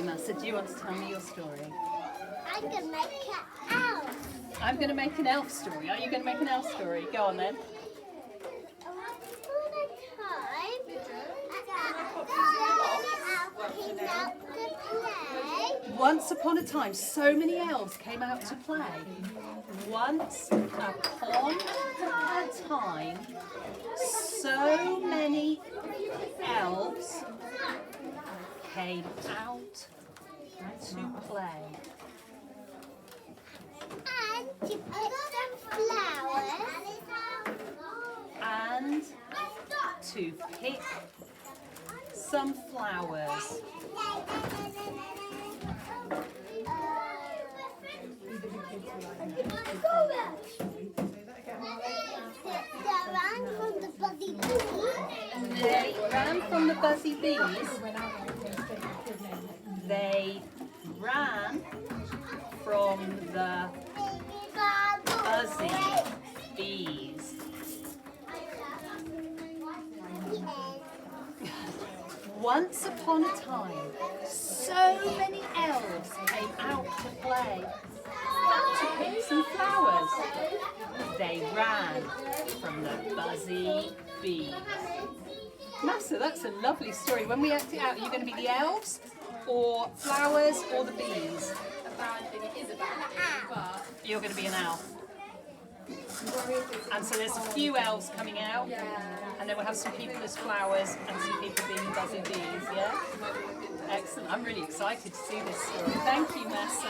Massa, do you want to tell me your story? I'm going to make an elf. I'm going to make an elf story. Are you going to make an elf story? Go on then. Once upon a time, so many elves came out to play. Once upon a time, so many elves came out to play. And to pick some flowers. And to pick some flowers. They ran from the buzzy bees. They ran from the buzzy bees. Once upon a time, so many elves came out to play, to pick some flowers. They ran from the buzzy bees. Massa, that's a lovely story. When we act it out, are you going to be the elves, or flowers, or the bees? You're going to be an elf. And so there's a few elves coming out, and then we'll have some people as flowers and some people being buzzy bees, yeah? Excellent. I'm really excited to see this story. Thank you, Massa.